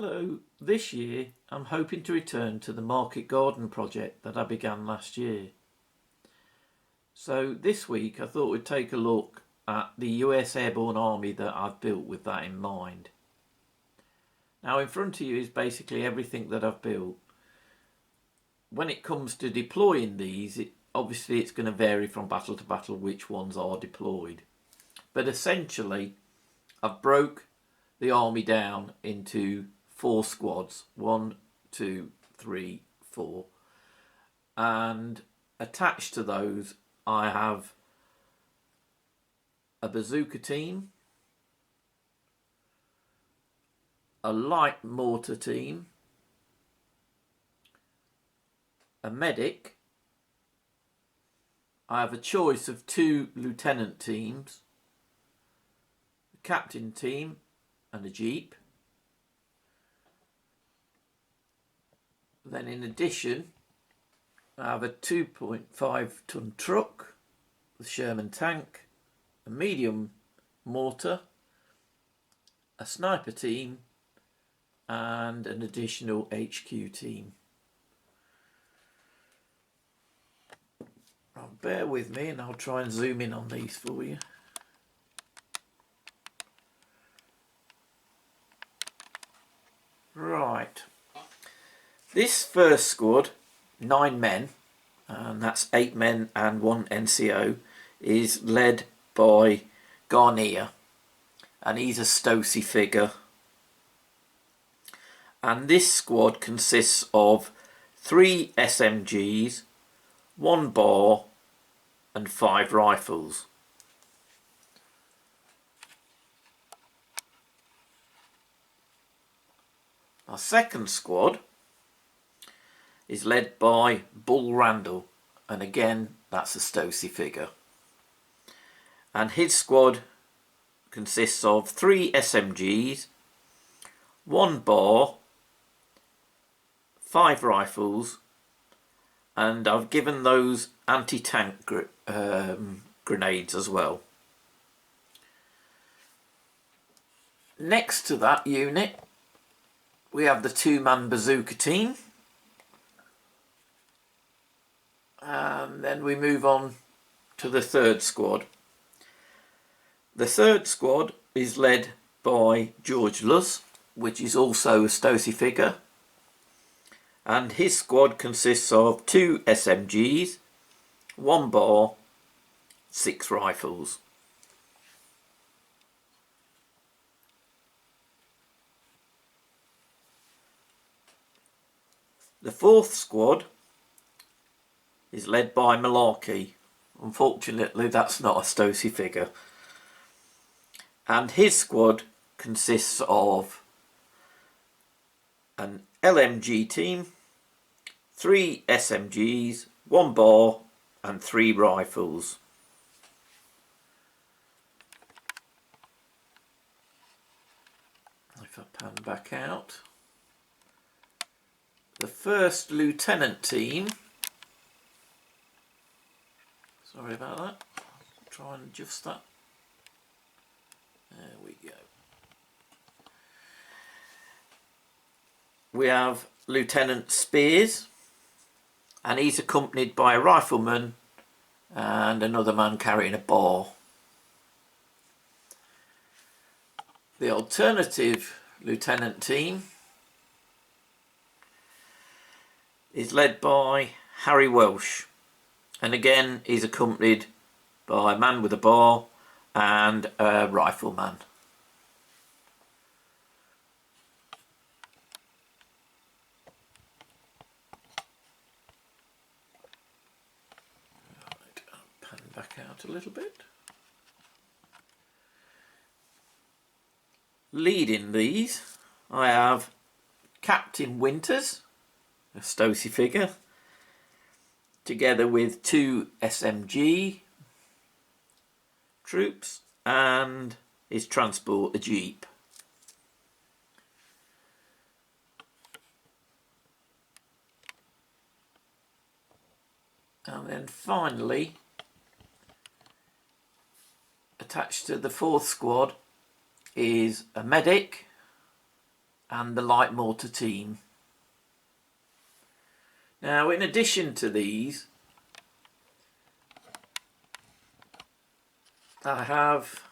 Hello, this year I'm hoping to return to the market garden project that I began last year. So this week I thought we'd take a look at the US Airborne Army that I've built with that in mind. Now in front of you is basically everything that I've built. When it comes to deploying these, obviously it's going to vary from battle to battle which ones are deployed. But essentially I've broke the army down into 4 squads, 1, 2, 3, 4, and attached to those I have a bazooka team, a light mortar team, a medic. I have a choice of 2 lieutenant teams, a captain team and a jeep. Then in addition I have a 2.5 ton truck, the Sherman tank, a medium mortar, a sniper team and an additional HQ team. Bear with me and I'll try and zoom in on these for you. Right, this first squad, 9 men, and that's 8 men and 1 NCO, is led by Garnier, and he's a Stoessi figure. And this squad consists of 3 SMGs, 1 bar and 5 rifles. Our second squad is led by Bull Randall, and again that's a Stoessi figure. And his squad consists of 3 SMGs, 1 bar, 5 rifles, and I've given those anti-tank grenades as well. Next to that unit we have the 2-man bazooka team, and then we move on to the third squad. The third squad is led by George Luss, which is also a Stoessi figure, and his squad consists of 2 SMGs, 1 bar, 6 rifles. The fourth squad is led by Malarkey. Unfortunately that's not a Stoessi figure, and his squad consists of an LMG team, 3 SMGs, 1 bar and 3 rifles. If I pan back out, the first lieutenant team, sorry about that, I'll try and adjust that, there we go. We have Lieutenant Spears, and he's accompanied by a rifleman and another man carrying a bar. The alternative lieutenant team is led by Harry Welsh, and again he's accompanied by a man with a bar and a rifleman. Right, I'll pan back out a little bit. Leading these I have Captain Winters, a Stoessi figure, together with 2 SMG troops and his transport, a jeep. And then finally, attached to the fourth squad is a medic and the light mortar team. Now, in addition to these, I have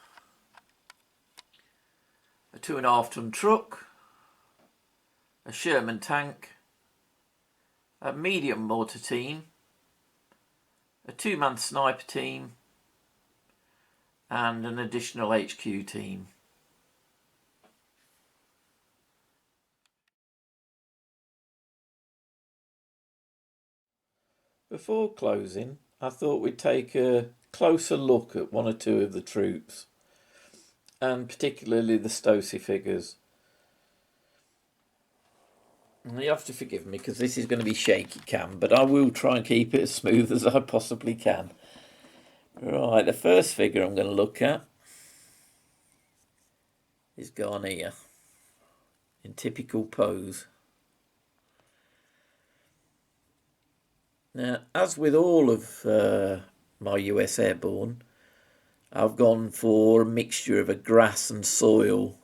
a 2.5 ton truck, a Sherman tank, a medium mortar team, a 2-man sniper team, and an additional HQ team. Before closing, I thought we'd take a closer look at one or two of the troops, and particularly the Stoessi figures. And you have to forgive me because this is going to be shaky cam, but I will try and keep it as smooth as I possibly can. Right, the first figure I'm going to look at is Garnier in typical pose. Now, as with all of my US Airborne, I've gone for a mixture of a grass and soil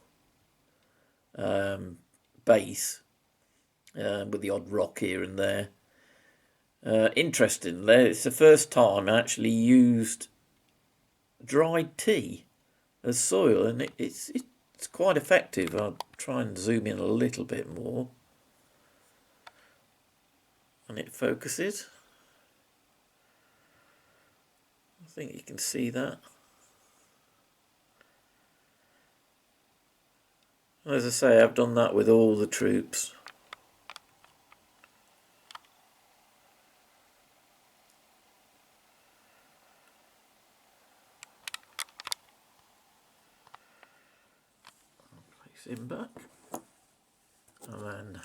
base with the odd rock here and there. Interestingly, it's the first time I actually used dried tea as soil, and it's quite effective. I'll try and zoom in a little bit more, and it focuses. I think you can see that. As I say, I've done that with all the troops. Place him back, and then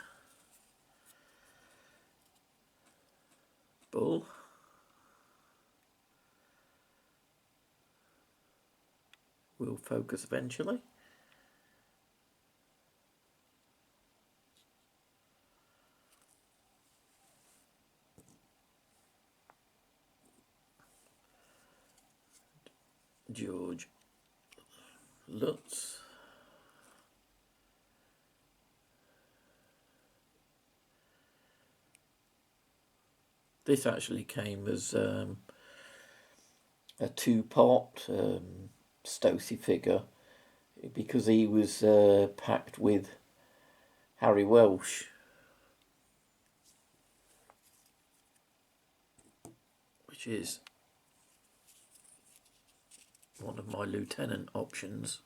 Bull. Will focus eventually. George Lutz. This actually came as a 2-part Stoessi figure because he was packed with Harry Welsh, which is one of my lieutenant options.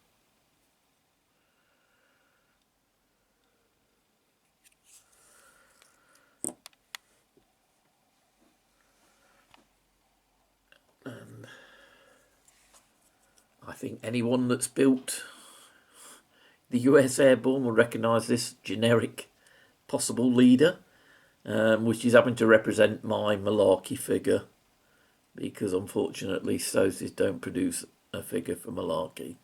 And I think anyone that's built the US Airborne will recognise this generic possible leader, which is having to represent my Malarkey figure, because unfortunately Stoessis don't produce a figure for Malarkey.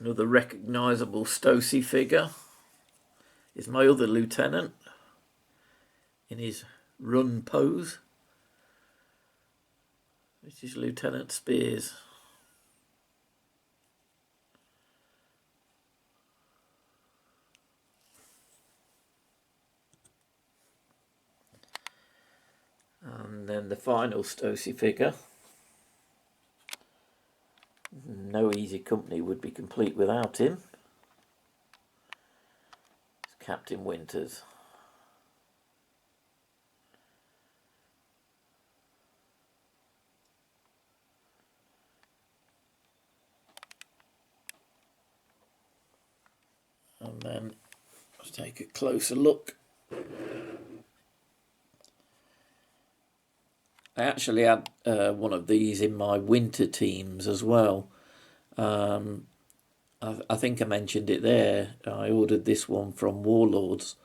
Another recognisable Stoessi figure is my other lieutenant in his run pose, which is Lieutenant Spears. And then the final Stoessi figure. No easy company would be complete without him. It's Captain Winters. And then let's take a closer look. I actually had one of these in my winter teams as well. I think I mentioned it there. I ordered this one from Warlords,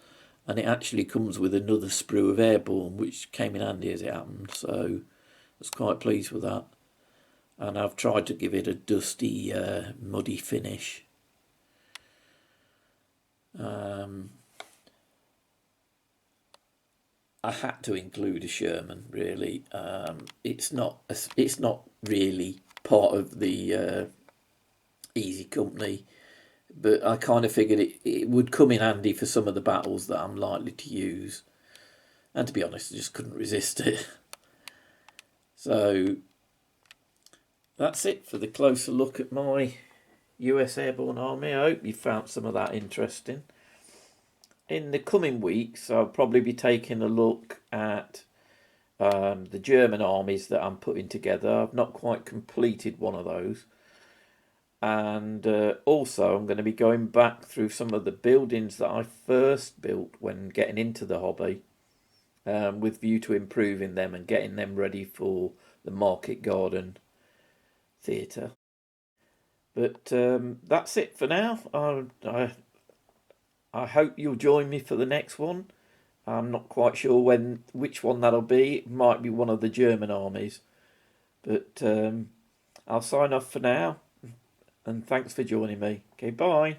and it actually comes with another sprue of Airborne, which came in handy as it happened, so I was quite pleased with that. And I've tried to give it a dusty, muddy finish. I had to include a Sherman, really. It's not really part of the easy company, but I kind of figured it would come in handy for some of the battles that I'm likely to use. And to be honest, I just couldn't resist it. So that's it for the closer look at my US Airborne Army. I hope you found some of that interesting. In the coming weeks, I'll probably be taking a look at the German armies that I'm putting together. I've not quite completed one of those. And also I'm going to be going back through some of the buildings that I first built when getting into the hobby, with view to improving them and getting them ready for the market garden theatre. But that's it for now. I hope you'll join me for the next one. I'm not quite sure which one that'll be. It might be one of the German armies. But I'll sign off for now. And thanks for joining me. Okay, bye.